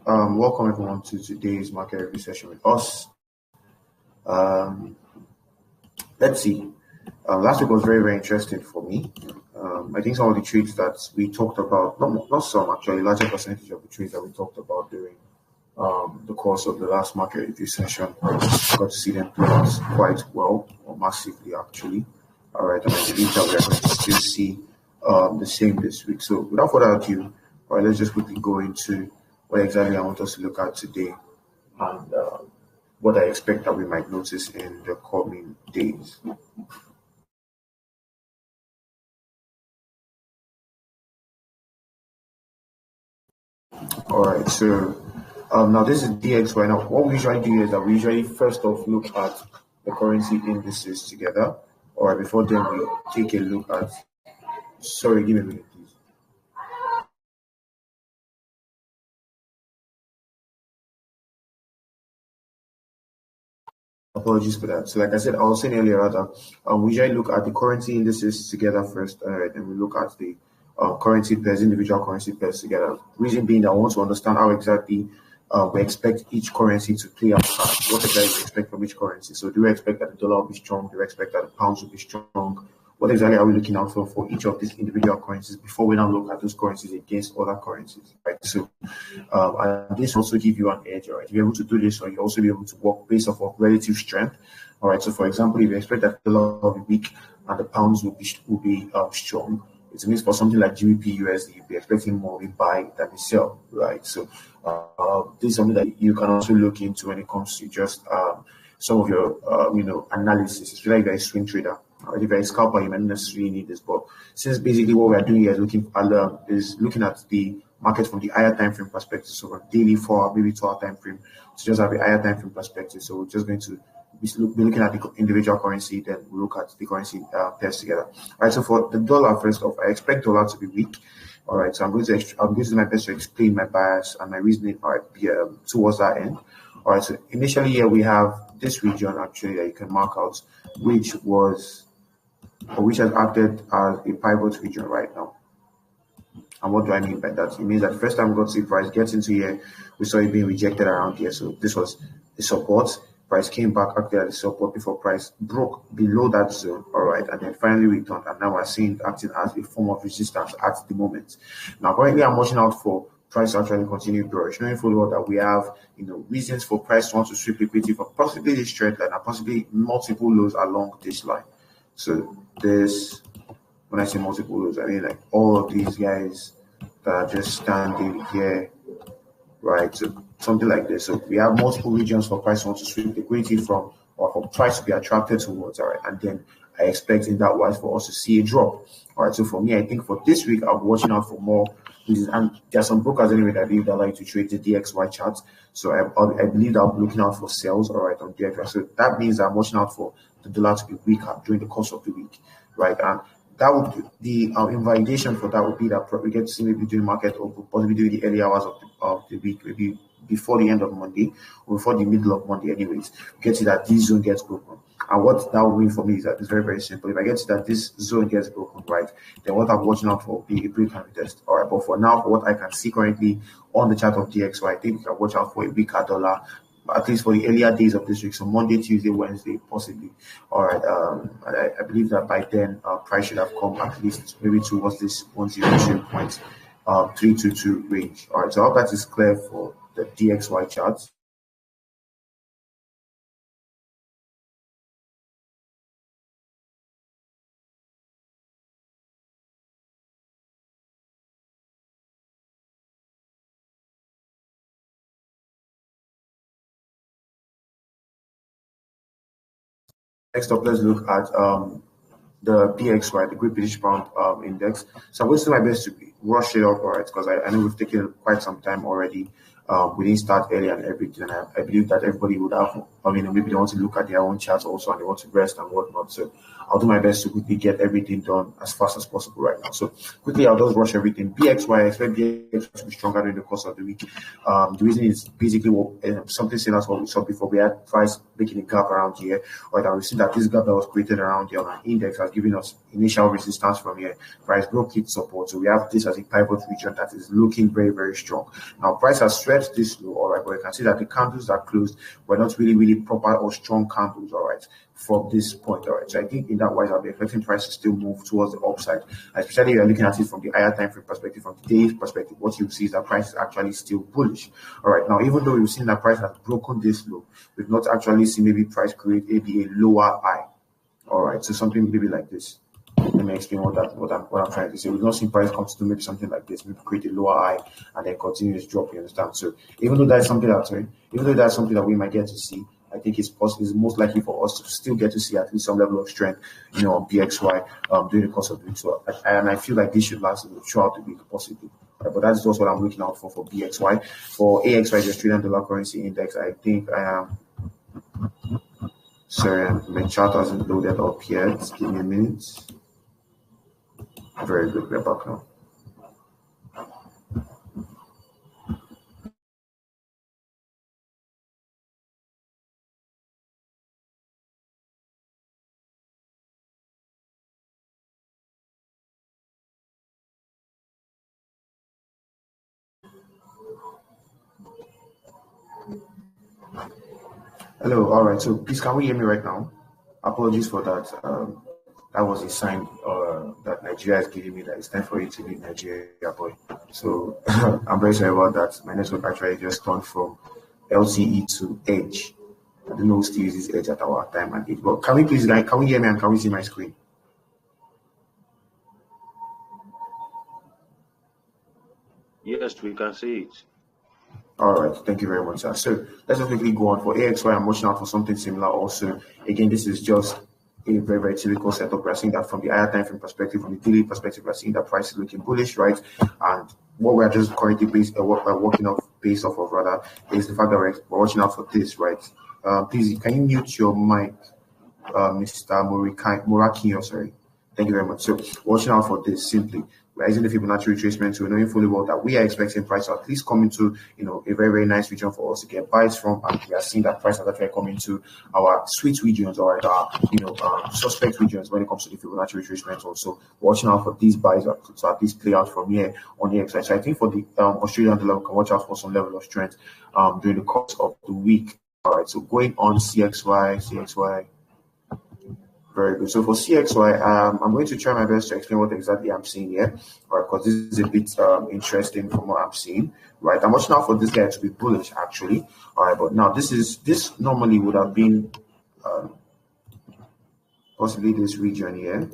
Welcome everyone to today's market review session with us. Let's see. Last week was very interesting for me. I think some of the trades that we talked about, not some actually, larger percentage of the trades that we talked about during the course of the last market review session, got to see them play out quite well, or massively actually. All right, and I believe that we are going to still see the same this week. So without further ado, all right, let's just quickly go into what exactly I want us to look at today and what I expect that we might notice in the coming days. All right, so now this is DXY. Now, what we usually do is that we usually first off look at the currency indices together. All right, before then we take a look at. Sorry, give me a minute, please. Apologies for that. So, like I said, I was saying earlier that we usually look at the currency indices together first, and we look at the currency pairs, individual currency pairs together. Reason being that I want to understand how exactly we expect each currency to play out. What exactly we expect from each currency. So, do we expect that the dollar will be strong? Do we expect that the pounds will be strong? What exactly are we looking out for each of these individual currencies before we now look at those currencies against other currencies, right? So, and this also give you an edge, all right? You're able to do this, or you also be able to work based off of relative strength, all right? So, for example, if you expect that the dollar will be weak and the pounds will be strong, it means for something like Gbpusd, you'll be expecting more in buy than in sell, right? So, this is something that you can also look into when it comes to just some of your analysis, especially if you're a swing trader. If you're a scalper, you might not necessarily need this, but since basically what we're doing here is looking at the market from the higher time frame perspective, so from daily, 4 hour, maybe 2 hour time frame, to just have a higher time frame perspective. So we're just going to be looking at the individual currency, then we'll look at the currency pairs together. All right, so for the dollar, first off, I expect dollar to be weak. All right, so I'm going to do my best to explain my bias and my reasoning towards that end. All right, so initially here we have this region actually that you can mark out, which has acted as a pivot region right now. And what do I mean by that? It means that the first time we got to see price gets into here, we saw it being rejected around here. So this was the support. Price came back after the support before price broke below that zone. All right, and then finally returned. And now we're seeing it acting as a form of resistance at the moment. Now, currently I'm watching out for price to actually continue bearish, knowing full well that we have reasons for price to want to sweep liquidity for possibly this trend line and possibly multiple lows along this line. So this, when I say multiple lows, I mean like all of these guys that are just standing here, right? So something like this. So we have multiple regions for price to want to sweep liquidity from, or for price to be attracted towards, all right? And then I expect in that wise for us to see a drop. All right, so for me, I think for this week, I'm watching out for more. And there are some brokers anyway that I believe that like to trade the DXY charts. So I believe that I'm looking out for sales, all right, on DXY. So that means I'm watching out for the dollar to be weaker during the course of the week, right? And that would be the invalidation for that would be that we get to see maybe during market or possibly during the early hours of the week, maybe before the end of Monday or before the middle of Monday, anyways. We get to that this zone gets broken. And what that will mean for me is that it's very, very simple. If I get to that this zone gets broken, right, then what I'm watching out for will be a break and retest. All right, but for now, for what I can see currently on the chart of DXY, I think we can watch out for a weaker dollar, at least for the earlier days of this week. So Monday, Tuesday, Wednesday, possibly. All right, I believe that by then, price should have come at least maybe towards this 102.322 range. All right, so I hope that is clear for the DXY charts. Next up, let's look at the PXY, the Great British Pound Index. So I'm going to do my best to rush it up, all right, because I know we've taken quite some time already. We didn't start early and everything, and I believe that everybody would have, maybe they want to look at their own charts also and they want to rest and whatnot. So I'll do my best to quickly get everything done as fast as possible right now. So quickly, I'll just rush everything. BXY, I expect BXY to be stronger during the course of the week. The reason is basically something similar to what we saw before. We had price making a gap around here, or that we see that this gap that was created around here on our index has given us initial resistance from here. Price broke its support, so we have this as a pivot region that is looking very, very strong. Now, price has stretched this low, all right, but you can see that the candles that closed were not really, really proper or strong candles, all right, from this point, all right. So I think in that wise, I'll be expecting price to still move towards the upside, especially if you're looking at it from the higher time frame perspective, from today's perspective. What you see is that price is actually still bullish, all right. Now, even though we've seen that price has broken this low, we've not actually seen maybe price create maybe a lower high, all right. So something maybe like this. Let me explain what I'm trying to say. We've not seen price come to maybe something like this, maybe create a lower high and then continuous drop. You understand? So even though that's something that we might get to see, I think it's most likely for us to still get to see at least some level of strength, on BXY during the course of the week. So and I feel like this should last throughout the week, possibly. But that's just what I'm looking out for BXY. For AXY, the Australian Dollar Currency Index, I think I am. Sorry, my chart hasn't loaded up yet. Give me a minute. Very good. We're back now. Hello. All right. So please, can we hear me right now? Apologies for that. That was a sign that Nigeria is giving me that it's time for you to leave Nigeria, boy. So I'm very sorry about that. My network actually just turned from LTE to Edge. I don't know who still uses Edge at our time and age. But can we please, can we hear me and can we see my screen? Yes, we can see it. All right, thank you very much, sir. So let's just quickly go on for AXY. I'm watching out for something similar also. Again, this is just a very, very typical setup. We're seeing that from the higher time frame perspective, from the daily perspective, we're seeing that price is looking bullish, right? And what we're just currently what we're working off based off of rather is the fact that we're watching out for this, right? Please, can you mute your mic, Mr. Murakinyo, sorry. Thank you very much. So watching out for this simply. We're using the Fibonacci retracement to knowing fully well that we are expecting price to at least come into a very, very nice region for us to get buys from, and we are seeing that price has actually come into our sweet regions or our suspect regions when it comes to the Fibonacci retracement. Also watching out for these buys to at least play out from here on the exercise. So I think for the Australian dollar, we can watch out for some level of strength during the course of the week. All right, so going on CXY. Very good. So for CXY, I'm going to try my best to explain what exactly I'm seeing here, right? Because this is a bit interesting from what I'm seeing, right? I'm watching out for this guy to be bullish, actually. All right, but now this normally would have been possibly this region here.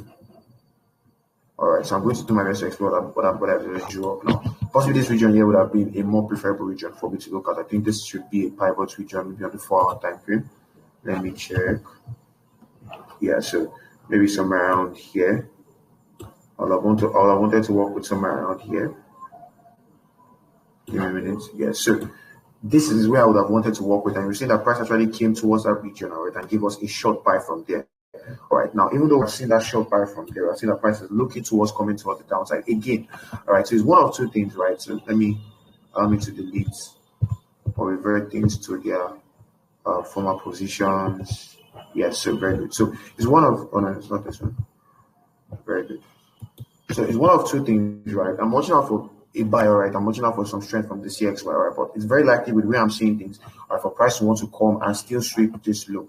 All right, so I'm going to do my best to explore what I just drew up now. Possibly this region here would have been a more preferable region for me to look at. I think this should be a pivot region, maybe on the 4-hour time frame. Let me check. Yeah, so maybe somewhere around here. All I wanted to work with somewhere around here. Give me a minute. Yeah, so this is where I would have wanted to work with, and we're seeing that price actually came towards that region, all right, and give us a short buy from there. All right, now even though we're seeing that short buy from there, we're seeing that price is looking towards coming towards the downside again. All right, so it's one of two things, right? So let me to delete or revert things to their former positions. Yes, so very good. So it's one of no, it's not this one. Very good. So it's one of two things, right? I'm watching out for a buy, all right. I'm watching out for some strength from the CXY, all right. But it's very likely with where I'm seeing things, all right, for price to want to come and still sweep this low.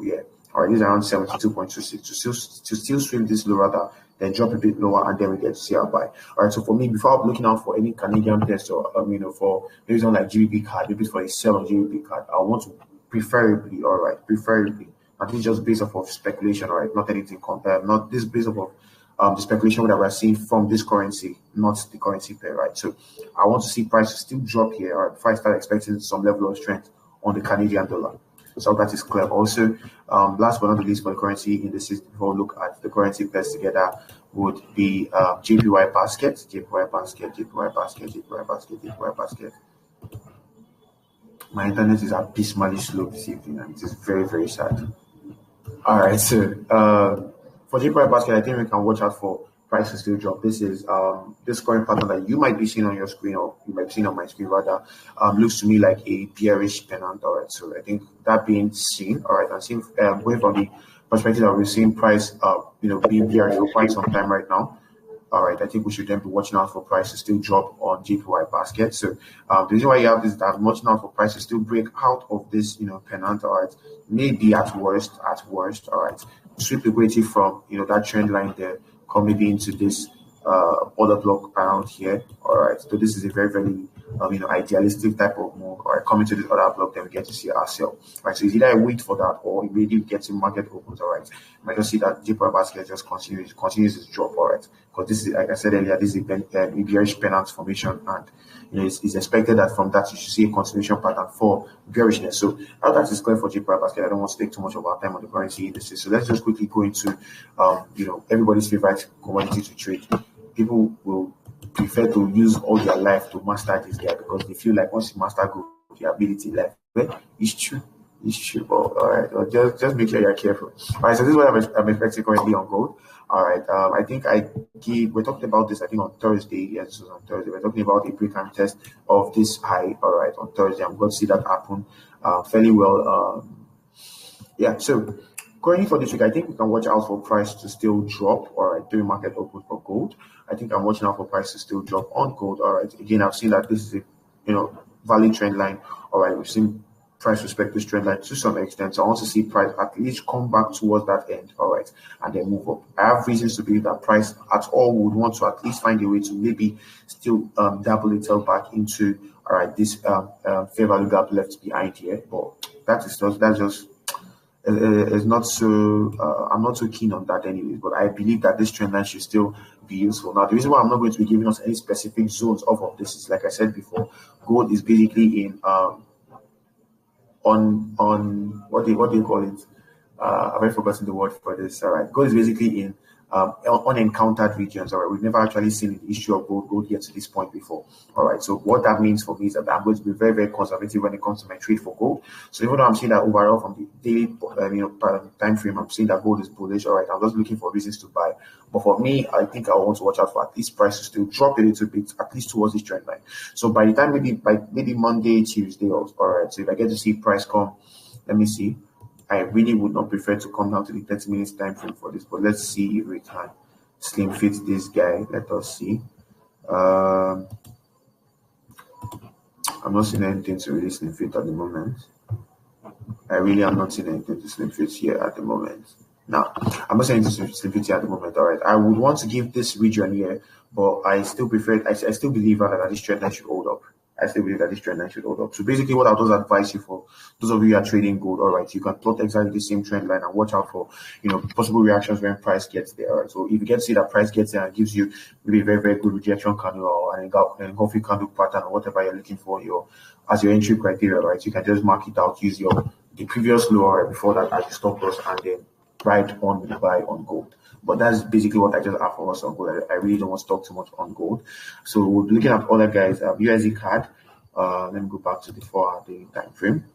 Yeah. All right, this is around 72.26. To still sweep this low rather then drop a bit lower, and then we get to see our buy. All right, so for me, before I'm looking out for any Canadian test or for maybe something like Gbpjpy card, maybe for a sell on Gbpjpy card, I want to preferably, at least just based off of speculation, all right, not anything compared, not this based off of the speculation that we're seeing from this currency, not the currency pair, right? So I want to see prices still drop here, all right, before I start expecting some level of strength on the Canadian dollar. So that is clear. Also, last but not the least, for the currency indices, before we look at the currency pairs together, would be JPY basket. My internet is abysmally slow this evening, and it is very, very sad. All right, so for JPY basket, I think we can watch out for prices still drop. This is this current pattern that you might be seeing on your screen, or you might be seeing on my screen rather, looks to me like a bearish pennant. All right, so I think that being seen, all right, I'm seeing going from the perspective that we're seeing price being bearish for quite some time right now. All right, I think we should then be watching out for price to still drop on JPY basket. So the reason why you have this, that I'm watching out for price to still break out of this, pennant. All right, maybe at worst. All right, sweep liquidity from that trend line there, come maybe into this order block around here. All right, so this is a very, very idealistic type of move. All right, coming to this other block, then we get to see our sell. Right, so it's either I wait for that or immediately get to market opens. All right, you might just see that JPY basket just continues its drop. All right, because this is, like I said earlier, this is a bearish pennant formation, and it's expected that from that you should see a continuation pattern for bearishness. So now that is clear for JPY basket, I don't want to take too much of our time on the currency indices. So let's just quickly go into everybody's favorite commodity to trade. People will prefer to use all their life to master this guy because they feel like once you master gold, your ability life. Well, it's true. All right. Well, just make sure you're careful. All right. So this is what I'm expecting currently on gold. All right. I think we're talking about this. I think on Thursday. Yes, this was on Thursday. We're talking about a break-time test of this high. All right. On Thursday, I'm going to see that happen fairly well. Yeah. So currently for this week, I think we can watch out for price to still drop. All right. During market open for gold, I think I'm watching out for price to still drop on gold. All right. Again, I've seen that this is a valid trend line. All right. We've seen price respect this trend line to some extent. So I want to see price at least come back towards that end, all right, and then move up. I have reasons to believe that price at all would want to at least find a way to maybe still dabble itself back into this fair value gap left behind here. But that's just is not so I'm not so keen on that anyways, but I believe that this trend line should still be useful. Now the reason why I'm not going to be giving us any specific zones of this is, like I said before, gold is basically in on what do you call it? I've forgotten the word for this. All right, gold is basically in unencountered regions. All right, we've never actually seen the issue of gold get to this point before. All right, so what that means for me is that I'm going to be very, very conservative when it comes to my trade for gold. So even though I'm seeing that overall from the daily time frame, I'm seeing that gold is bullish. All right, I'm just looking for reasons to buy. But for me, I think I want to watch out for at least price to still drop a little bit, at least towards this trend line. So by the time maybe Monday, Tuesday, all right. So if I get to see price come, let me see. I really would not prefer to come down to the 30 minutes time frame for this, but let's see if we can slim fit this guy. Let us see. I'm not seeing anything to really slim fit at the moment. I really am not seeing anything to slim fit here at the moment. Now, I'm not saying anything to slim fit here at the moment. All right, I would want to give this region here, but I still prefer. I still believe that this trend line should hold up. I still believe that this trend line should hold up. So basically what I'll just advise you for those of you who are trading gold, all right, you can plot exactly the same trend line and watch out for, possible reactions when price gets there. All right. So if you get to see that price gets there and gives you maybe a very, very good rejection candle or an engulfing candle pattern or whatever you're looking for as your entry criteria, right, you can just mark it out, use the previous low right before that as your stop loss and then ride on with the buy on gold. But that's basically what I just have for us on gold. I really don't want to talk too much on gold. So we're looking at other guys. USD CAD. Let me go back to the 4-hour daily time frame.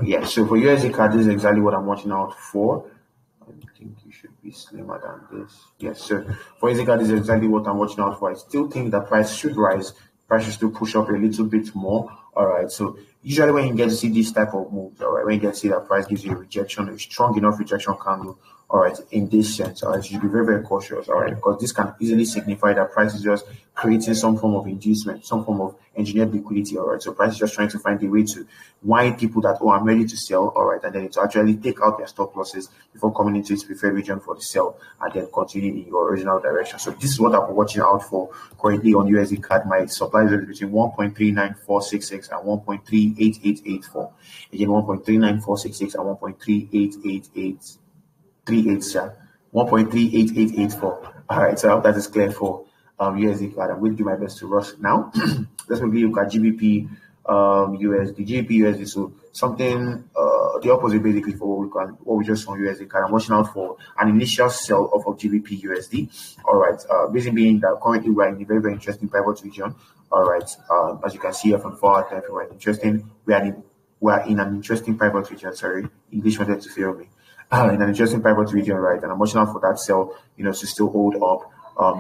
Yeah. So for USD CAD, this is exactly what I'm watching out for. I think you should be slimmer than this. Yes. So for USD CAD, this is exactly what I'm watching out for. I still think that price should rise. Price should still push up a little bit more. All right. So usually when you get to see this type of moves, all right, when you get to see that price gives you a rejection, a strong enough rejection candle, all right, in this sense, all right, you should be very, very cautious, all right, because this can easily signify that price is just creating some form of inducement, some form of engineered liquidity, all right. So price is just trying to find a way to wind people that, I'm ready to sell, all right, and then to actually take out their stop losses before coming into its preferred region for the sell and then continue in your original direction. So this is what I'm watching out for currently on USD CAD. My supply is between 1.39466 and 1.38884. Again, 1.39466 and 1.38888. 1.38884. All right, so I hope that is clear for USD CAD. I'm going to do my best to rush now. Let's maybe look at GBP USD, GBP USD. So something the opposite basically for what we just saw on USD CAD. I'm watching out for an initial sell off of GBP USD. All right, basically being that currently we're in a very, very interesting pivot region. All right, as you can see here from 4-hour time frame, we're in an interesting pivot region. Sorry, English wanted to fail me. In an interesting pivot region, right? And I'm watching out for that sell, to still hold up.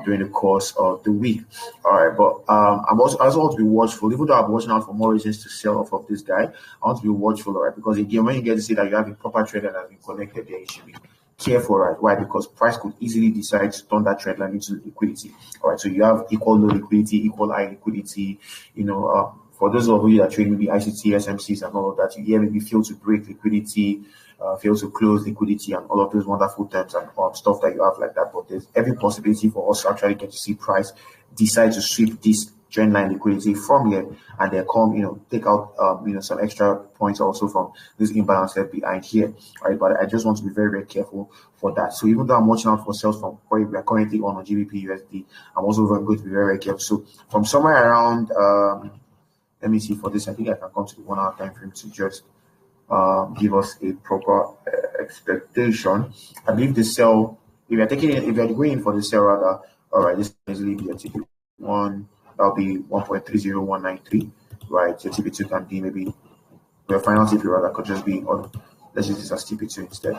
during the course of the week. All right, but I also want to be watchful, even though I'm watching out for more reasons to sell off of this guy. I want to be watchful, all right, because again, when you get to see that you have a proper trend that has been connected there, you should be careful, right? Why? Because price could easily decide to turn that trend line into liquidity. All right, so you have equal low liquidity, equal high liquidity. For those of you that trade maybe ICT, SMCs, and all of that, you hear maybe fail to break liquidity, fail to close liquidity, and all of those wonderful terms and stuff that you have like that. But there's every possibility for us to actually get to see price decide to sweep this trend line liquidity from here, and then come, take out, some extra points also from this imbalance left behind here, right? But I just want to be very, very careful for that. So even though I'm watching out for sales from where we are currently on Gbpusd, I'm also going to be very, very careful. So from somewhere around, let me see for this. I think I can come to the 1 hour time frame to just give us a proper expectation. I believe the sell, if you're going in for the sell rather, all right, this can easily be a TP1. That'll be 1.30193, right? Your TP2 can be maybe your final TP rather could just be on. Let's use this as TP2 instead.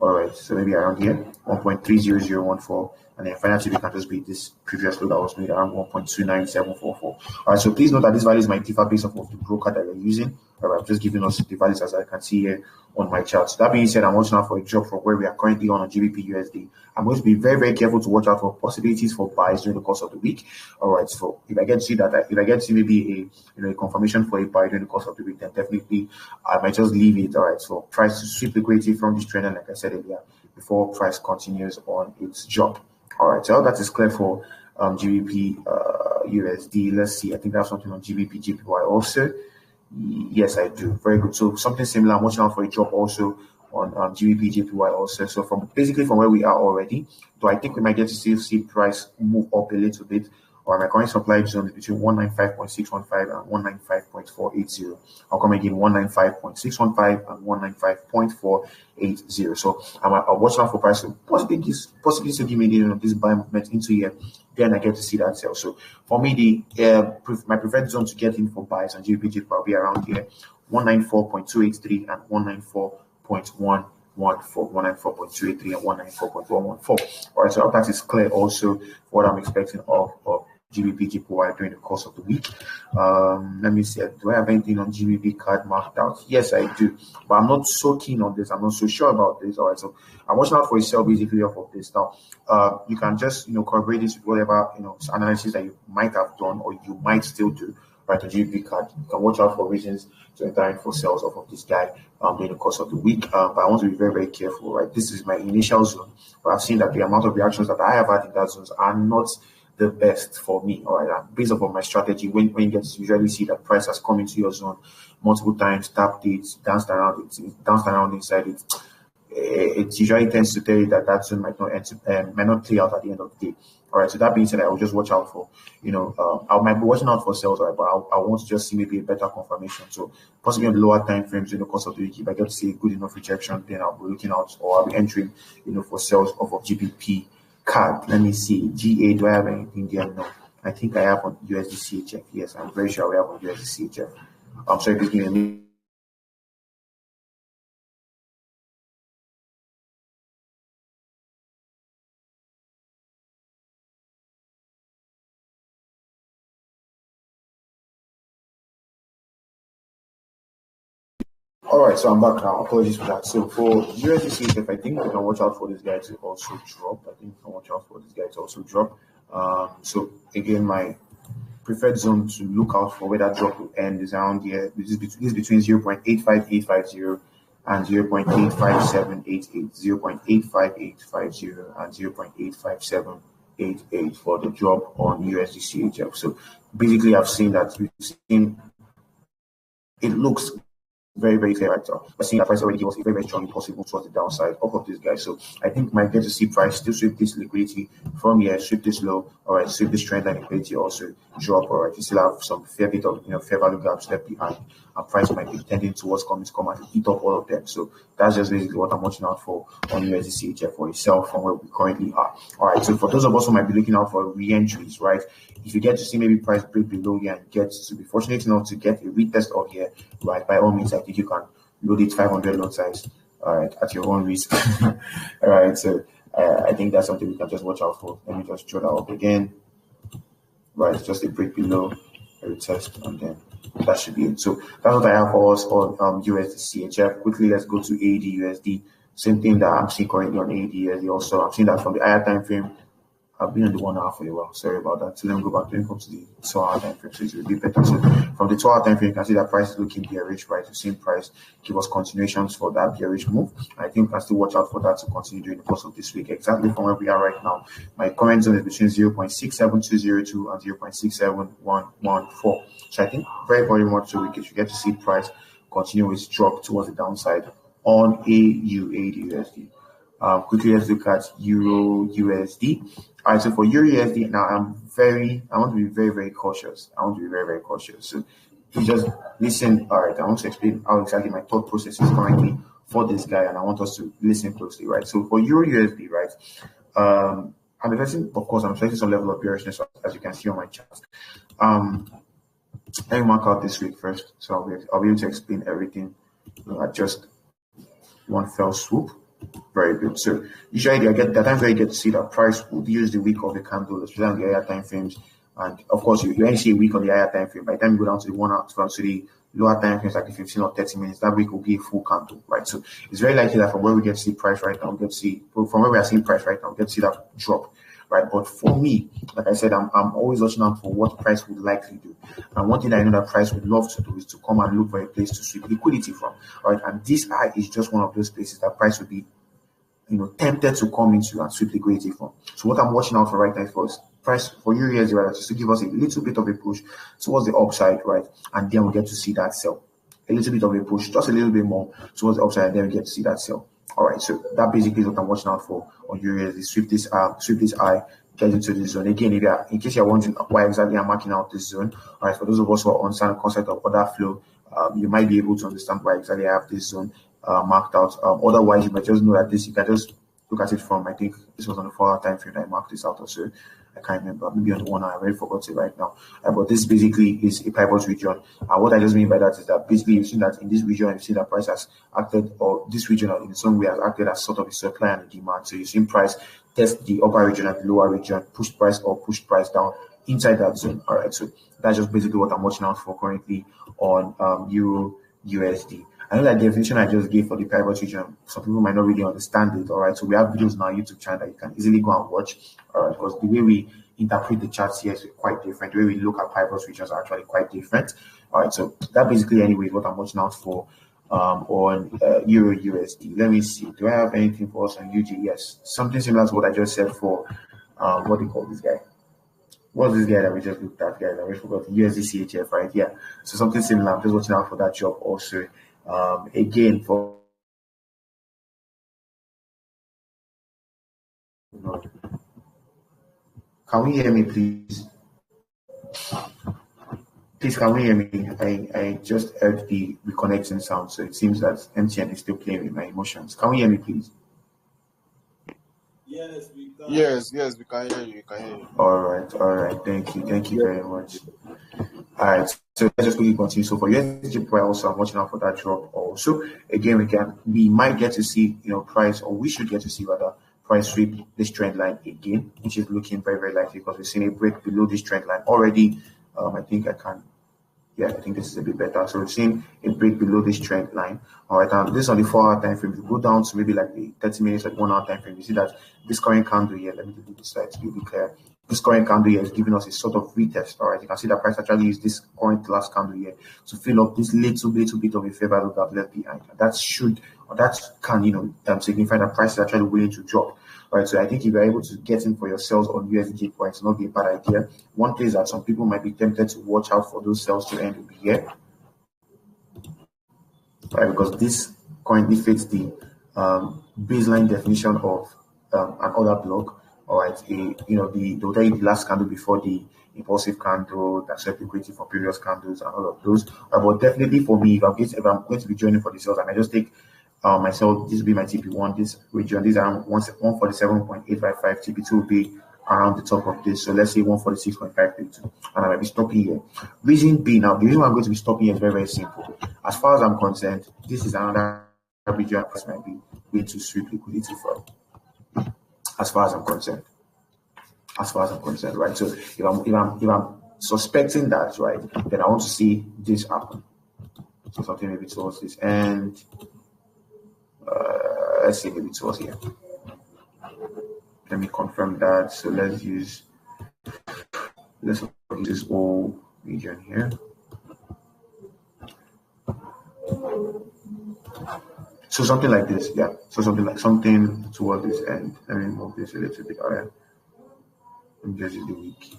All right, so maybe around here 1.30014, and then final TP can just be this previous low that was made around 1.29744. All right, so please note that these values might differ based off of the broker that you're using. All right, I'm just giving us the values as I can see here on my chart. So that being said, I'm watching out for a drop from where we are currently on Gbpusd. I'm going to be very, very careful to watch out for possibilities for buys during the course of the week. All right, so if I get to see that, if I get to see maybe a confirmation for a buy during the course of the week, then definitely I might just leave it. All right, so price to sweep liquidity from this trend, and like I said earlier, before price continues on its drop. All right, so that is clear for Gbpusd. Let's see. I think that's something on Gbpjpy also. Yes, I do. Very good. So something similar. I'm watching out for a drop also on Gbpjpy also. So from where we are already, so I think we might get to still see price move up a little bit. Or my current supply zone is between 195.615 and 195.480. I'll come again 195.615 and 195.480. So I'll watch out for price to possibly to give me this buy movement into here. Then I get to see that sell. So for me, my preferred zone to get in for buys on Gbpjpy will be around here 194.283 and 194.114, 194.283 and 194.114. All right, so that is clear also what I'm expecting of Gbpjpy during the course of the week. Let me see. Do I have anything on Gbpcard marked out? Yes, I do, but I'm not so keen on this. I'm not so sure about this. All right, so I'm watching out for a sell basically off of this. Now, you can just corroborate this with whatever analysis that you might have done or you might still do. Right, on Gbpcard, you can watch out for reasons to enter in for sales off of this guy during the course of the week. But I want to be very, very careful. Right, this is my initial zone, but I've seen that the amount of reactions that I have had in that zone are not the best for me. All right, based off of my strategy, when you get to usually see that price has come into your zone multiple times, tapped it, danced around inside it, it usually tends to tell you that zone might not play out at the end of the day. All right, so that being said, I will just watch out for, I might be watching out for sales, right, but I want to just see maybe a better confirmation. So possibly on the lower time frames in the course of the week, if I get to see a good enough rejection, then I'll be looking out, or I'll be entering, for sales off of Gbp card. Let me see. GA, do I have anything there? No. I think I have on USD CHF. Yes, I'm very sure we have on USD CHF. I'm sorry, please give me. All right, so I'm back now. Apologies for that. So for USD CHF, I think we can watch out for this guy to also drop. So again, my preferred zone to look out for where that drop will end is around here. This is between 0.85850 and 0.85788, 0.85850 and 0.85788 for the drop on USD CHF. So basically, I've seen that it looks very, very clear right now. But seeing that price already give us a very, very strong possible towards the downside of this guy. So I think might get to see price still sweep this liquidity from here, sweep this low, all right, sweep this trend line liquidity also drop, all right. You still have some fair bit of fair value gaps left behind. And price might be tending towards coming to come and eat up all of them. So that's just basically what I'm watching out for on USD CHF for itself from where we currently are. All right. So for those of us who might be looking out for re-entries, right? If you get to see maybe price break below here and get to be fortunate enough to get a retest of here, right? By all means, I think you can load it 500 lot size, all right, at your own risk. All right. So I think that's something we can just watch out for. Let me just draw that up again. Right, it's just a break below, a retest, and then that should be it. So that's what I have for us on USD CHF. Quickly, let's go to AD USD. Same thing that I'm seeing currently on AD USD. Also, I'm seeing that from the higher time frame. I've been on the 1 hour for a while. Sorry about that. So let me go back. Let me come to the 2 hour time frame. So it will be better. So from the 2 hour time frame, you can see that price is looking bearish, right? The same price give us continuations for that bearish move. I think we can still watch out for that to continue during the course of this week. Exactly from where we are right now. My current zone is between 0.67202 and 0.67114. So I think very, very much so we should get to see price continue its drop towards the downside on AUAD USD. Quickly, let's look at Euro USD. All right, so for Euro USD, now I want to be very, very cautious. So you just listen. All right, I want to explain how exactly my thought process is currently for this guy, and I want us to listen closely, right? So for Euro USD, right, I'm expecting some level of bearishness, as you can see on my chart. Let me mark out this week first, so I'll be able to explain everything at just one fell swoop. Very good. So usually I get that times where you get to see that price would use the week of the candle, especially on the higher time frames. And of course, you only see a week on the higher time frame. By the time you go down to the 1 hour, to the lower time frames, like the 15 or 30 minutes, that week will be a full candle, right? So it's very likely that from where we get to see price right now, from where we are seeing price right now, we get to see that drop, right? But for me, like I said, I'm always watching out for what price would likely do. And one thing I know that price would love to do is to come and look for a place to sweep liquidity from, right? And this high is just one of those places that price would be, tempted to come into and sweep liquidity from. So what I'm watching out for right now is for price for USD, right, just to give us a little bit of a push towards the upside, right? And then we get to see that sell. A little bit of a push, just a little bit more towards the upside, and then we get to see that sell. All right, so that basically is what I'm watching out for on USD. Sweep this eye, get into this zone. Again, in case you're wondering why exactly I'm marking out this zone, all right, for those of us who are understand the concept of order flow, you might be able to understand why exactly I have this zone marked out. Otherwise, you might just know that you can just look at it from, I think this was on the 4 hour time frame that I marked this out, or so. I can't remember, maybe on the 1 hour. I already forgot it right now. But this basically is a pivot region. And what I just mean by that is that basically you've seen that in this region, you've seen that price has acted, or this region in some way has acted as sort of a supply and a demand. So you've seen price test the upper region and the lower region, push price or push price down inside that zone. All right, so that's just basically what I'm watching out for currently on Euro USD. I know that definition I just gave for the pivot region, some people might not really understand it. All right, so we have videos on our YouTube channel that you can easily go and watch. All right, because the way we interpret the charts here is quite different. The way we look at pivot regions are actually quite different. All right, so that basically, anyway, is what I'm watching out for on Euro USD. Let me see. Do I have anything for us on UG? Yes, something similar to what I just said for what do you call this guy? What's this guy that we just looked at, guys? I already forgot. USD CHF, right? Yeah. So something similar. I'm just watching out for that job also. Again, for can we hear me, please? Please, can we hear me? I just heard the reconnecting sound, so it seems that MTN is still playing with my emotions. Can we hear me, please? Yes, we can. Yes, we can hear you. All right. Thank you very much. All right, so let's just quickly continue. So for Gbpjpy also, I'm watching out for that drop also. Again, we might get to see, price, or we should get to see rather, price sweep this trend line again, which is looking very, very likely because we've seen a break below this trend line already. I think this is a bit better. So we've seen a break below this trend line. All right, this is on the 4 hour time frame. If you go down to maybe like the 30 minutes at 1 hour time frame, you see that this current candle here, let me do this slide to be clear. This current candle here is giving us a sort of retest. All right, you can see that price actually used this current last candle here to fill up this little bit of a fair value gap left behind. That can signify that price is actually willing to drop. All right, so I think if you're able to get in for your sales on USD points, not be a bad idea. One place that some people might be tempted to watch out for those sales to end will be here, right? Because this currently fits the baseline definition of an order block. All right, they'll tell you the last candle before the impulsive candle, that swept liquidity from previous candles and all of those. But definitely for me, if I'm going to be joining for the sales, and I just take myself, this will be my TP1, this region, these are 147.855, TP2 will be around the top of this. So let's say 146.532, and I might be stopping here. Reason being, now the reason why I'm going to be stopping here is very, very simple. As far as I'm concerned, this is another region price might be going to sweep liquidity from. as far as I'm concerned. Right? So if I'm suspecting that, right, then I want to see this happen. So something maybe towards this end. Let's see, maybe towards here. Let me confirm that. So let's use this whole region here. So something like this, yeah. So something towards this end. Let me move this a little bit higher. And just use the week.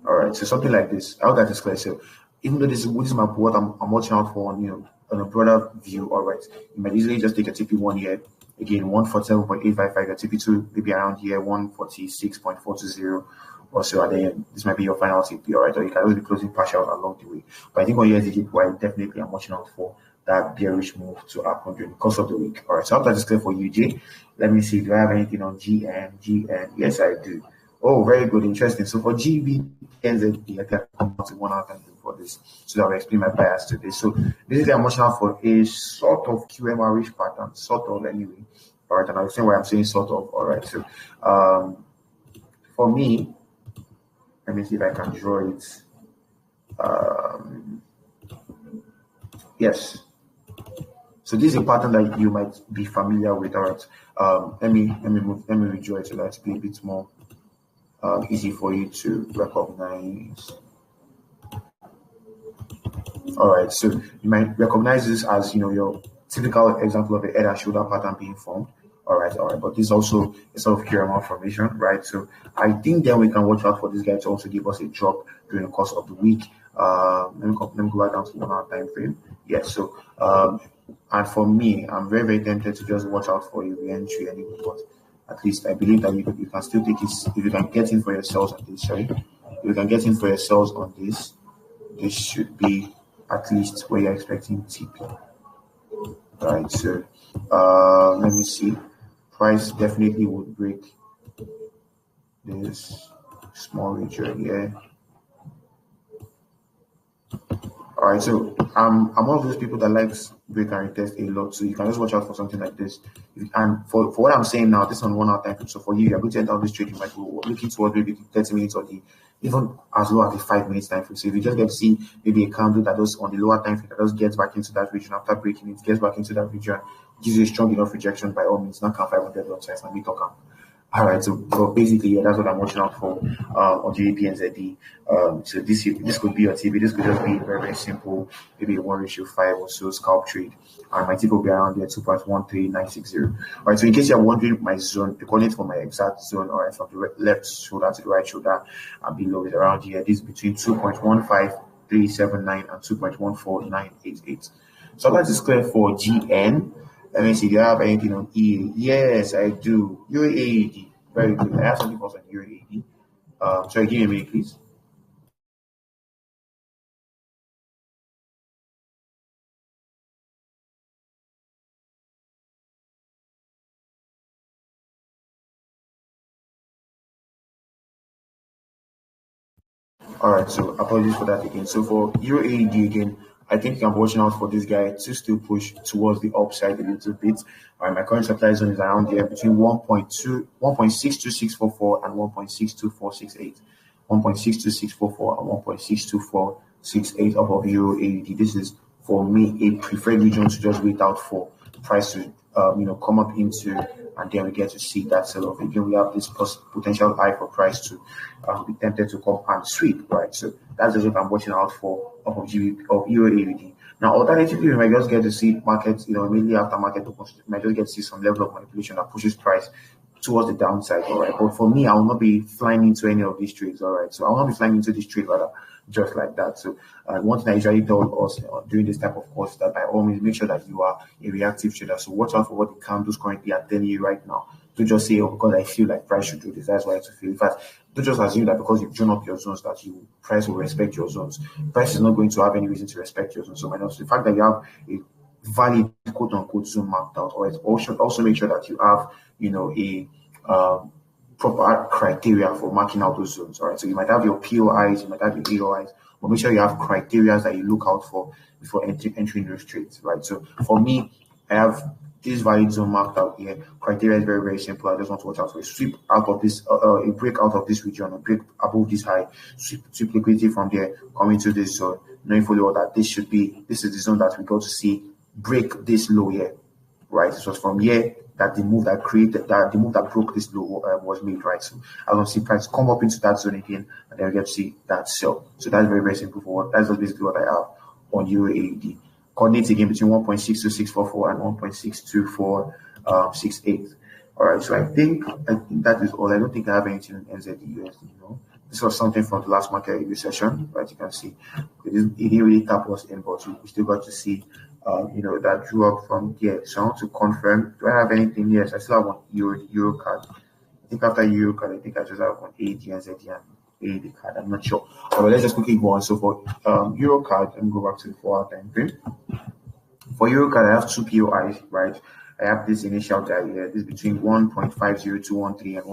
All right. So something like this. I hope that is clear. So even though this is what I'm watching out for on a broader view, all right, you might easily just take a TP1 here. Again, 147.855, your TP2 maybe around here, 146.420 or so. And then this might be your final TP, all right, or you can always be closing partial along the way. But I think on USD, definitely I'm watching out for that bearish move to happen during the course of the week. All right, so I hope that is clear for UJ. Let me see, do I have anything on GN? Yes, I do. Oh, very good, interesting. So for Gbpjpy, I can come out to 1 hour time for this, so that I'll explain my bias today. So basically, I'm watching out for a sort of QMR-ish pattern, sort of anyway. All right, and I'll explain why I'm saying sort of. All right, so for me, let me see if I can draw it. Yes. So this is a pattern that you might be familiar with. All right. Let me redraw it so that it's a bit more easy for you to recognize. All right, so you might recognize this as your typical example of a head and shoulder pattern being formed. All right, but this is also a sort of QMR formation, right? So I think then we can watch out for this guy to also give us a drop during the course of the week. Let me go back down to 1 hour time frame. Yes, so and for me, I'm very, very tempted to just watch out for a re-entry anyway, but at least I believe that you can still take it if you can get in for yourselves on this. Sorry, if you can get in for yourselves on this, this should be at least where you're expecting TP. Right, so let me see. Price definitely would break this small region here. All right, so I'm one of those people that likes break and retest a lot, so you can just watch out for something like this. And for what I'm saying now, this is on 1 hour time frame. So for you, you're going to enter this trade, you might be looking towards maybe 30 minutes or even as low as the 5 minutes time frame. So if you just get to see maybe a candle that does on the lower time frame that just gets back into that region after breaking it, gets back into that region, gives you a strong enough rejection, by all means, not count 500 on size, and we talk. All right, so basically, yeah, that's what I'm watching out for on GBP and ZD. So this could be your TP. This could just be very, very simple, maybe a 1:5 or so scalp trade. And my TP will be around there 2.13960. All right, so in case you're wondering my zone, the coordinate for my exact zone, all right, from the left shoulder to the right shoulder and below is around here. This is between 2.15379 and 2.14988. So that is clear for GN. Let me see, do you have anything on EA? Yes, I do. UAD. Very good. I have something else on UAD. Sorry, give me a minute, please. All right, so apologies for that again. So for UAD again, I think I'm watching out for this guy to still push towards the upside a little bit. All right, my current supply zone is around there between 1.62644 and 1.62468. 1.62644 and 1.62468 off of UAD. This is for me a preferred region to just wait out for the price to come up into, and then we get to see that sell off again. We have this potential high for price to be tempted to come and sweep, right? So that's just what I'm watching out for of UAD. Now, alternatively, we might just get to see markets, immediately after market opens, we might just get to see some level of manipulation that pushes price towards the downside, all right? But for me, I will not be flying into any of these trades, all right? So I will not be flying into this trade rather just like that. So one thing I usually tell us during this type of course is that by all means, make sure that you are a reactive trader. So watch out for what the candles currently are telling you right now. Don't just say, oh, because I feel like price should do this, that's why I feel. In fact, don't just assume that because you've drawn up your zones that price will respect your zones. Price is not going to have any reason to respect your zones. So minus the fact that you have a valid quote unquote zone marked out, or also make sure that you have a proper criteria for marking out those zones. All right, so you might have your POIs, you might have your AOIs, but make sure you have criteria that you look out for before entering those trades. Right. So for me, I have this valid zone marked out here. Criteria is very, very simple. I just want to watch out for a sweep out of this, a break out of this region, a break above this high, sweep liquidity from there, coming to this zone, knowing fully well that this is the zone that we go to see break this low here, right? This was from here that the move that broke this low was made, right? So I don't see price come up into that zone again, and then we get to see that sell. So that's very, very simple that's basically what I have on Euro AUD. Coordinates again between 1.62644 and 1.62468. All right, so I think that is all. I don't think I have anything in NZD USD. This was something from the last market review session, right? You can see it didn't really tap us in, but we still got to see that drew up from here. So I want to confirm. Do I have anything? Yes, I still have one Eurocard. I think after Eurocard, I think I just have one AD NZD and AD card. I'm not sure. But let's just quickly go on. So for Eurocard, let me go back to the 4-hour time frame. For Eurocard, I have two POIs, right? I have this initial guy here. This is between 1.50213 and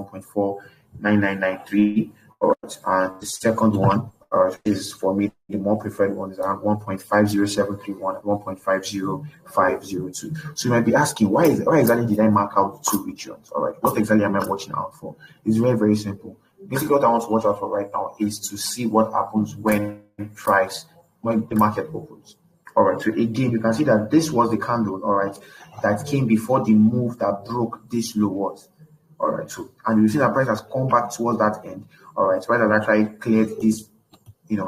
1.49993. All right, and the second one is for me the more preferred one is around 1.50731 and 1.50502. So you might be asking, why exactly did I mark out two regions? All right, what exactly am I watching out for? It's very, very simple. Basically, what I want to watch out for right now is to see what happens when the market opens. All right, so again, you can see that this was the candle, all right, that came before the move that broke this low was. All right, so and you see that price has come back towards that end. All right, so price has actually cleared this,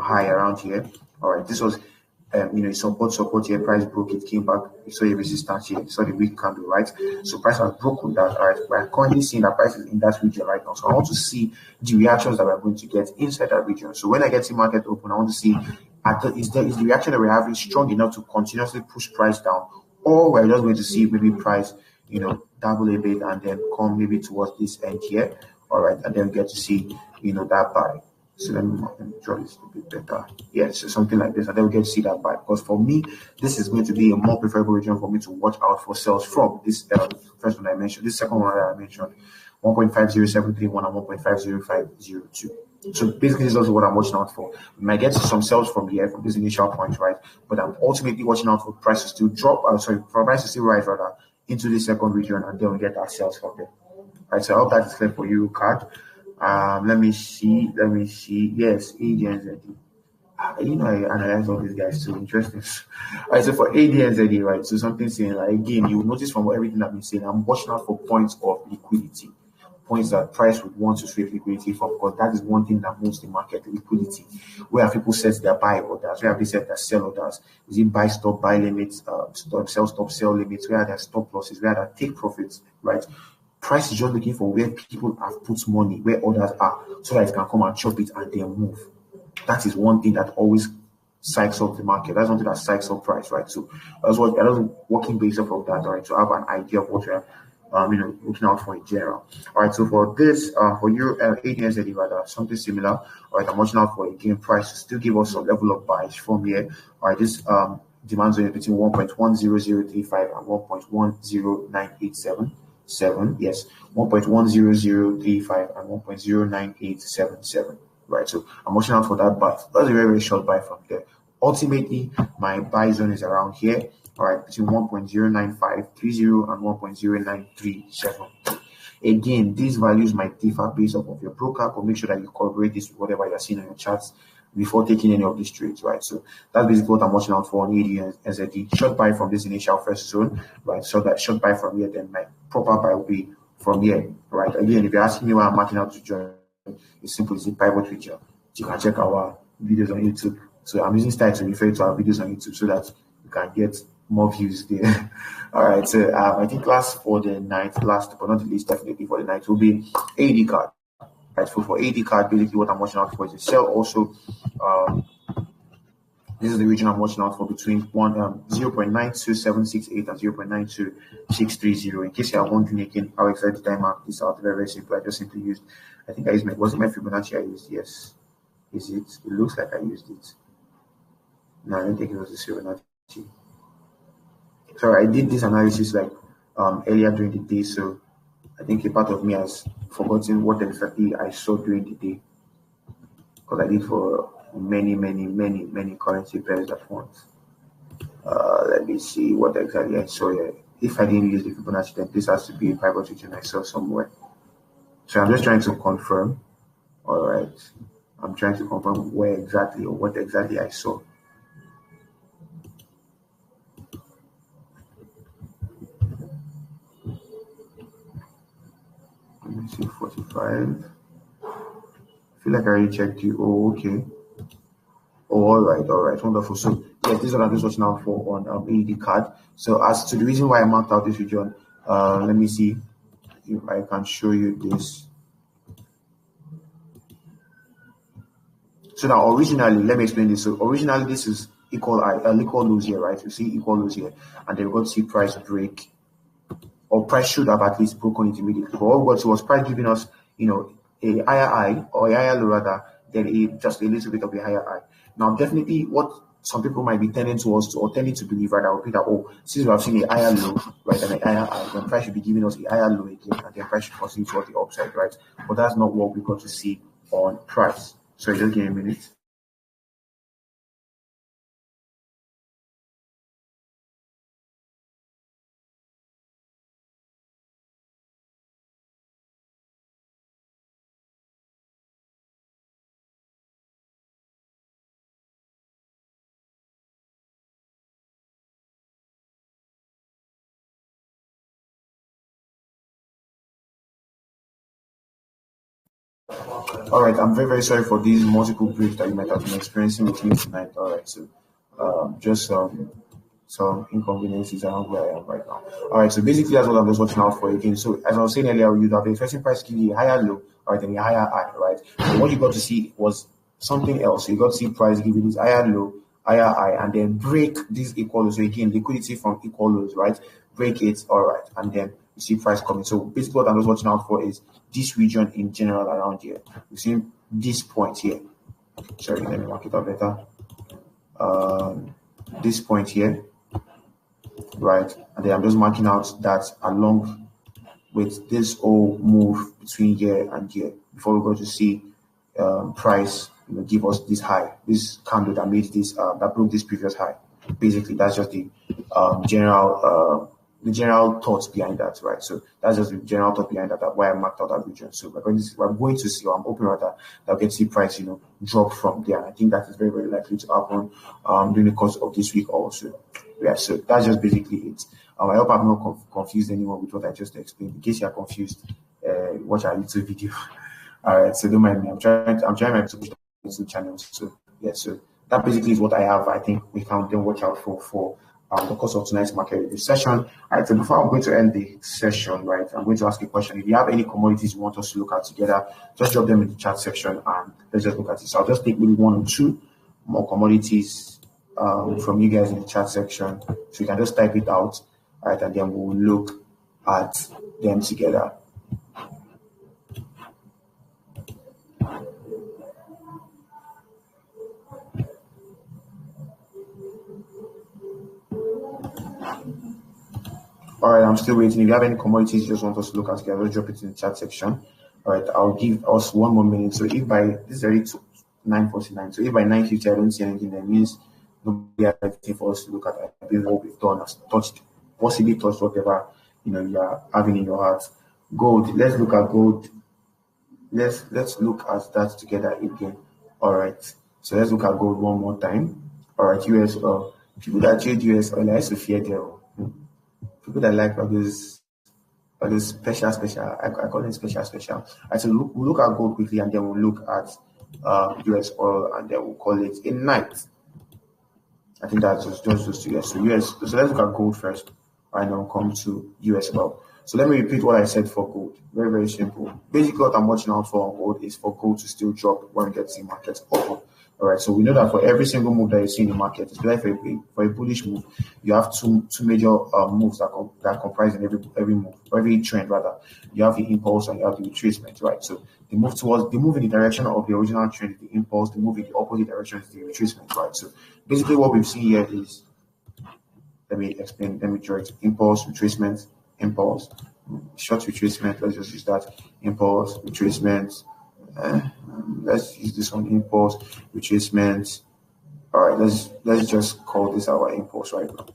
high around here. All right, this was, support here. Price broke it, came back. You saw a resistance here. You saw the weak candle, right? So price has broken that. All right, we're currently seeing that price is in that region right now. So I want to see the reactions that we're going to get inside that region. So when I get the market open, I want to see is the reaction that we're having strong enough to continuously push price down, or we're just going to see maybe price, double a bit and then come maybe towards this end here. All right, and then get to see, that buy. So let me draw this a bit better. Yes, so something like this, and then we get to see that buy. Because for me, this is going to be a more preferable region for me to watch out for sales from. This first one I mentioned, this second one I mentioned, 1.50731 and 1.50502. So basically, this is also what I'm watching out for. We might get some sales from here, from this initial point, right? But I'm ultimately watching out for prices to drop. For prices to rise rather into the second region, and then we get our sales from there. Right. So I hope that is clear for you, card. Let me see. Yes, ADNZD. I analyze all these guys too. Interesting. All right. So for ADNZD, right? So something saying like again, you will notice from everything I've been saying, I'm watching out for points of liquidity. Points that price would want to sweep liquidity from, because that is one thing that moves the market, liquidity. Where have people set their buy orders? Where have they set their sell orders? Is it buy stop, buy limits, stop, sell limits? Where are their stop losses? Where are their take profits? Right? Price is just looking for where people have put money, where others are, so that it can come and chop it and then move. That is one thing that always psychs up the market. That's something that psychs up price, right? So that's working based off of that, right? To have an idea of what we're looking out for in general. All right, so for this, for your ADNZD rather, something similar. All right, I'm watching out for again price to still give us some level of buys from here. All right, this demand zone between 1.10035 and 1.10987. Yes, 1.10035 and 1.09877. Right, so I'm watching out for that buy. That's a very, very short buy from there. Ultimately, my buy zone is around here. All right, between 1.09530 and 1.09370. Again, these values might differ based off of your broker, but make sure that you corroborate this with whatever you're seeing on your charts before taking any of these trades, right? So that's basically what I'm watching out for on AD and NZD. Short buy from this initial first zone, right? So that short buy from here, then my proper buy will be from here, right? Again, if you're asking me why I'm marking out to join, it's simple. It's a pivot region. You can check our videos on YouTube. So I'm using style to refer to our videos on YouTube so that you can get more views there. All right. So I think last but not the least, definitely for the night will be AD card. Right. So for AD card, basically what I'm watching out for is a sell. Also, this is the region I'm watching out for between 0.92768 and 0.92630. In case you are wondering again how exactly did I mark this out, very, very simple. I just simply used, I think I used was it my Fibonacci I used? Yes. Is it? It looks like I used it. No, I don't think it was the Fibonacci. So I did this analysis like earlier during the day, so I think a part of me has forgotten what exactly I saw during the day, because I did for many currency pairs at once. Let me see what exactly I saw here. if I didn't use the Fibonacci, then this has to be a pivot region I saw somewhere. So I'm just trying to confirm. All right, I'm trying to confirm where exactly or what exactly I saw. Let me see, 45. I feel like I already checked you. Oh, okay. Oh, all right, wonderful. So yes, this is what I'm just watching out for on AED card. So as to the reason why I marked out this region, let me see if I can show you this. So now originally, let me explain this. So originally this is equal lows here, right? You see equal lows here, and then we got to see price break, or price should have at least broken it immediately. But all what was price giving us, a higher high or a higher low rather than just a little bit of a higher high. Now definitely what some people might be tending towards or tending to believe rather would be that, oh, since we have seen a higher low, right, and a higher high, then price should be giving us a higher low again, and then price should continue towards the upside, right? But that's not what we got to see on price. Sorry, just give me a minute. All right, I'm very, very sorry for these multiple breaks that you might have been experiencing with me tonight. All right, so just some inconveniences around where I am right now. All right, so basically that's what I'm just watching out for again. So as I was saying earlier, you'd have the interesting price give you a higher low, all right, and a higher high, right? And what you got to see was something else. So you got to see price give you this higher low, higher high, and then break these equal lows. So again, liquidity from equal lows, right? Break it, all right, and then you see price coming. So basically what I'm just watching out for is this region in general around here. You see this point here. Sorry, let me mark it up better. This point here, right? And then I'm just marking out that along with this whole move between here and here before we go to see price, give us this high, this candle that made this that broke this previous high. Basically, that's just the general thoughts behind that, right? So that's just the general thought behind that. That's why I marked out that region. So we're going to see, or I'm hoping rather that we can see price, drop from there. And I think that is very, very likely to happen during the course of this week also. Yeah, so that's just basically it. I hope I'm not confused anyone with what I just explained. In case you are confused, watch our YouTube video. All right, so don't mind me. I'm trying my best to push the YouTube channel. So yeah, so that basically is what I have. I think we can then watch out for the course of tonight's market review session. All right, so before I'm going to end the session, right, I'm going to ask a question. If you have any commodities you want us to look at together, just drop them in the chat section and let's just look at it. So I'll just take maybe one or two more commodities from you guys in the chat section. So you can just type it out, right, and then we'll look at them together. All right, I'm still waiting. If you have any commodities you just want us to look at together, just drop it in the chat section. All right, I'll give us 1 more minute. So if by this is already 9:49, so if by 9:50 I don't see anything, that means nobody has anything for us to look at. I believe what we've done has possibly touched whatever you are having in your heart. Gold. Let's look at gold. Let's look at that together again. All right. So let's look at gold one more time. All right, US oil. People that trade US oil, I used to fear them. People that like all those special, I call them special. I said we'll look at gold quickly and then we'll look at US oil and then we'll call it a night. I think that's just those two. So let's look at gold first and then we'll come to US oil. So let me repeat what I said for gold. Very, very simple. Basically what I'm watching out for on gold is for gold to still drop when we get to the market open. All right, so we know that for every single move that you see in the market, especially for a bullish move, you have two major moves that comprise in every move, or every trend rather. You have the impulse and you have the retracement, right? So the move in the direction of the original trend, the impulse, the move in the opposite direction is the retracement, right? So basically what we've seen here is, let me draw it. Impulse, retracement, impulse, short retracement. Let's just use that. Impulse, retracement. Let's use this one. Impulse, retracement. All right, let's just call this our impulse right now.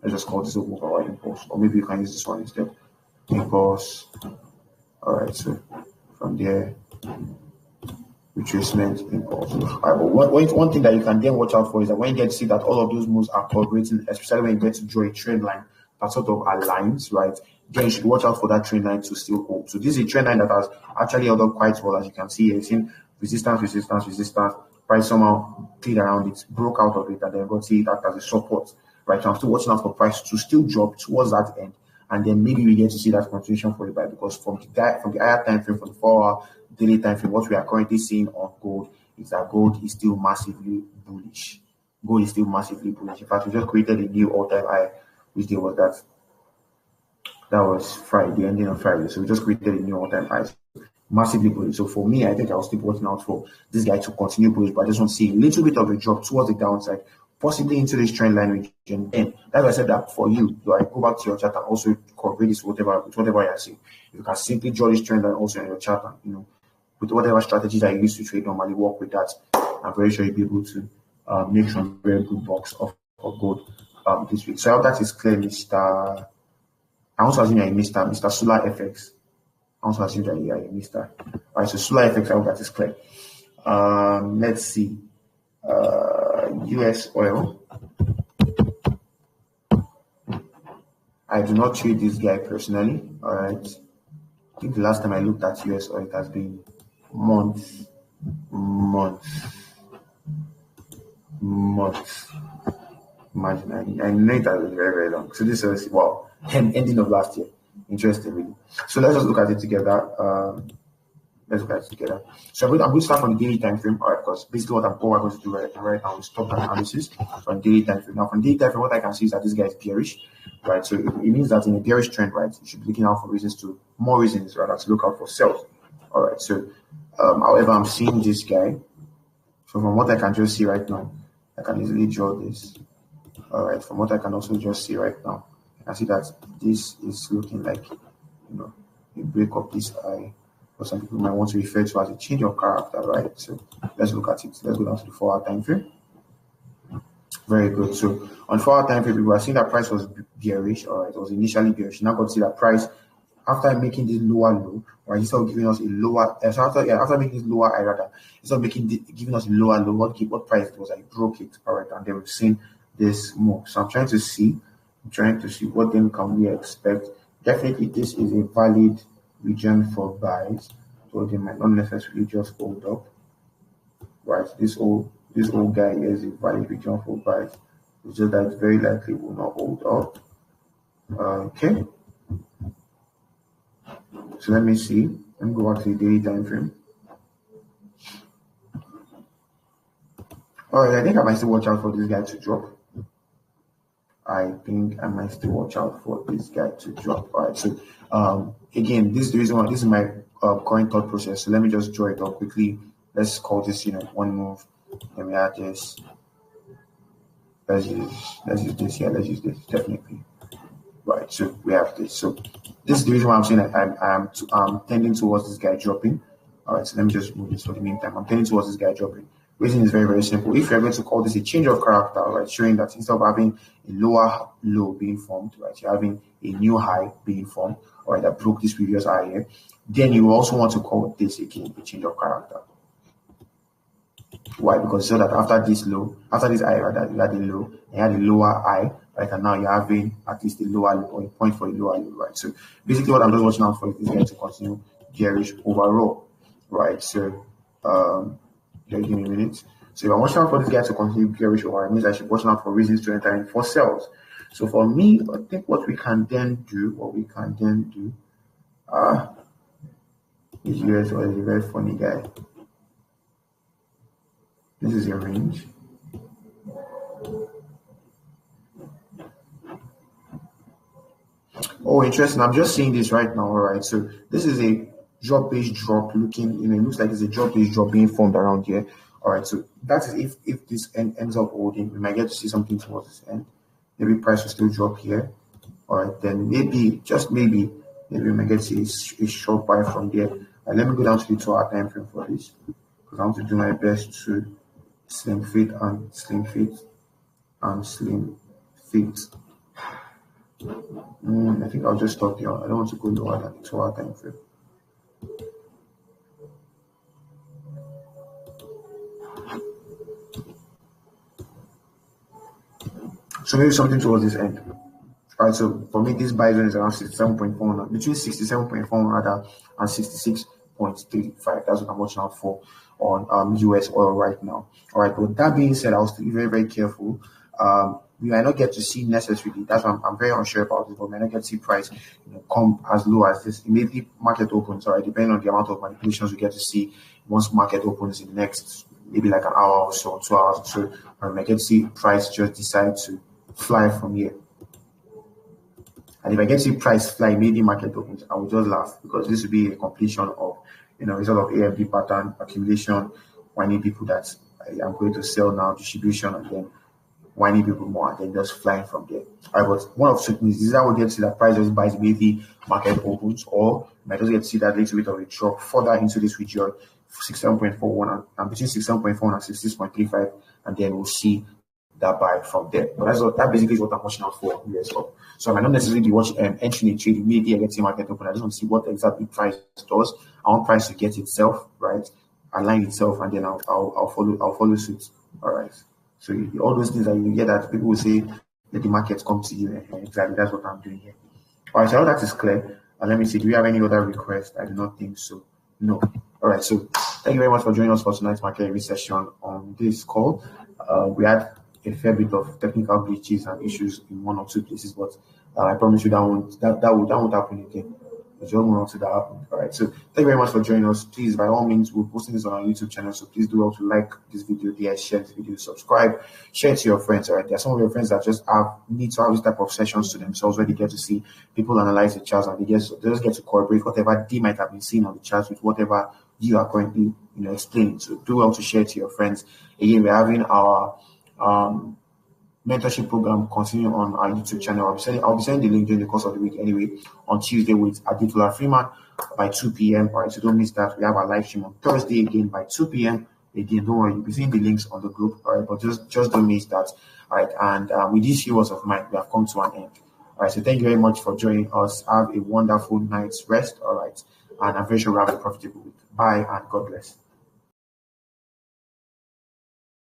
Let's just call this a move or impulse, or maybe you can use this one instead. Impulse. All right, so from there, retracement, impulse. All right, but one thing that you can then watch out for is that when you get to see that all of those moves are cooperating, especially when you get to draw a trend line that sort of aligns, right? Then you should watch out for that trend line to still hold. So this is a trend line that has actually held up quite well, as you can see here. It's in resistance, resistance, resistance. Price somehow played around it, broke out of it, and then got to see it act as a support, right? So I'm still watching out for price to still drop towards that end, and then maybe we get to see that continuation for a buy, because from the higher time frame, from the 4-hour daily time frame, what we are currently seeing on gold is that gold is still massively bullish. Gold is still massively bullish. In fact, we just created a new all-time high. Which day was that? That was Friday, ending on Friday. So we just created a new all-time high. Massively bullish. So for me, I think I'll still be watching out for this guy to continue bullish, but I just want to see a little bit of a drop towards the downside, possibly into this trend line region. And that's why I said that for you, go back to your chart and also correlate this with whatever you're seeing. You can simply draw this trend line also in your chart, and with whatever strategies that you use to trade, normally work with that. I'm very sure you'll be able to make some very good bucks of gold this week. So I hope that is clear, Mr. I also assume you're a Mr. Solar FX. I also assume that you are a Mr. All right, so Solar FX, I hope that is clear. Let's see. US oil. I do not trade this guy personally. All right. I think the last time I looked at US oil, it has been months. Imagine, I know that was very, very long. So this was, ending of last year. Interesting, really. So let's just look at it together. So I'm going to start from the daily time frame, all right, because basically what we're going to do right now is stop analysis from daily time frame. Now, from daily time frame, what I can see is that this guy is bearish, right? So it means that in a bearish trend, right, you should be looking out for more reasons rather to look out for sales. All right. So, however, I'm seeing this guy. So from what I can just see right now, I can easily draw this. All right. From what I can also just see right now, I see that this is looking like, a break up this eye. Or some people might want to refer to as a change of character, right? So let's look at it. Let's go down to the 4-hour time frame. Very good. So on 4-hour time frame, we were seeing that price was bearish. All right, it was initially bearish. Now got to see that price after making this lower low, right? Instead of giving us a lower, after making this lower high, rather, instead of giving us a lower low, what price it was, I broke it. All right, and then we've seen this move. So I'm trying to see what then can we expect. Definitely, this is a valid region for buys, so they might not necessarily just hold up, right? This old guy here is a valid region for buys. It's just that it's very likely will not hold up. Okay, so let me see. Let me go back to the daily time frame. All right, I think I might still watch out for this guy to drop. All right, so again, this is the reason why this is my current thought process. So let me just draw it up quickly. Let's call this, one move. Let me add this. Let's use this. Yeah, let's use this definitely. Right. So we have this. So this is the reason why I'm saying that I'm tending towards this guy dropping. All right. So let me just move this for the meantime. I'm tending towards this guy dropping. Reason is very, very simple. If you're going to call this a change of character, right, showing that instead of having a lower low being formed, right, you're having a new high being formed, or that broke this previous high here, then you also want to call this again a change of character. Why? Because so that after this high, rather, you had a low, you had a lower high, right, and now you're having at least a lower low, or a point for a lower low, right? So basically, what I'm just watching out for is going to continue bearish overall, right? So just give me a minute. So if I'm watching out for this guy to continue bearish overall, it means I should watch out for reasons to enter in for sales. So for me, I think what we can then do, this US oil is a very funny guy. This is a range. Oh, interesting. I'm just seeing this right now. All right. So this is a drop-based drop looking, it looks like it's a drop-based drop being formed around here. All right. So that is if this ends up holding, we might get to see something towards this end. Maybe price will still drop here. All right. Then maybe, just maybe we might get to see a short buy from there. Let me go down to the 2-hour time frame for this, because I want to do my best to slim fit. I think I'll just stop here. I don't want to go lower than the 2 hour time frame. So maybe something towards this end. All right, so for me, this buy zone is around 67.4, between 67.4 rather and 66.35. That's what I'm watching out for on US oil right now. All right, but that being said, I'll still be very, very careful. We might not get to see necessarily, that's why I'm very unsure about it, but we might not get to see price come as low as this. Immediately market opens, all right, depending on the amount of manipulations we get to see once market opens in the next maybe like an hour or so, 2 hours or so, or we might get to see price just decide to fly from here. And if I get to see price fly, maybe market opens, I will just laugh because this will be a completion of, result of AFD pattern accumulation, whining people that I'm going to sell now, distribution, and then whining people more, and then just flying from there. All right, but one of two things is that we get to see that price just buys maybe market opens, or you might just get to see that little bit of a drop further into this region, 67.41 and between 67.4 and 66.35, and then we'll see that buy from there. But that basically is what I'm watching out for US up. So I might not necessarily be watching entering a trade immediately I get to market open. I just want to see what exactly price does. I want price to get itself right, align itself, and then I'll follow suit. All right. So all those things that you get that people will say let the market come to you. Exactly, that's what I'm doing here. All right, so all that is clear. And let me see, do we have any other requests? I do not think so. No. All right, so thank you very much for joining us for tonight's market review session on this call. We had a fair bit of technical glitches and issues in one or two places, but I promise you that won't happen again. Just move on to that happen. All right. So thank you very much for joining us. Please, by all means, we're posting this on our YouTube channel, so please do also like this video there, share this video, subscribe, share it to your friends. All right. There are some of your friends that just need to have this type of sessions to themselves where they get to see people analyze the charts and they just get to corroborate whatever they might have been seeing on the charts with whatever you are currently explaining. So do also share it to your friends. Again, we're having our mentorship program continue on our YouTube channel. I'll be sending the link during the course of the week anyway on Tuesday with Aditola Freeman by 2 p.m. All right, so don't miss that. We have our live stream on Thursday again by 2 p.m. Again, don't worry, you'll be seeing the links on the group. All right, but just don't miss that. All right, and with these few words of mine, we have come to an end. All right, so thank you very much for joining us. Have a wonderful night's rest. All right, and I'm very sure we'll have a profitable week. Bye and God bless.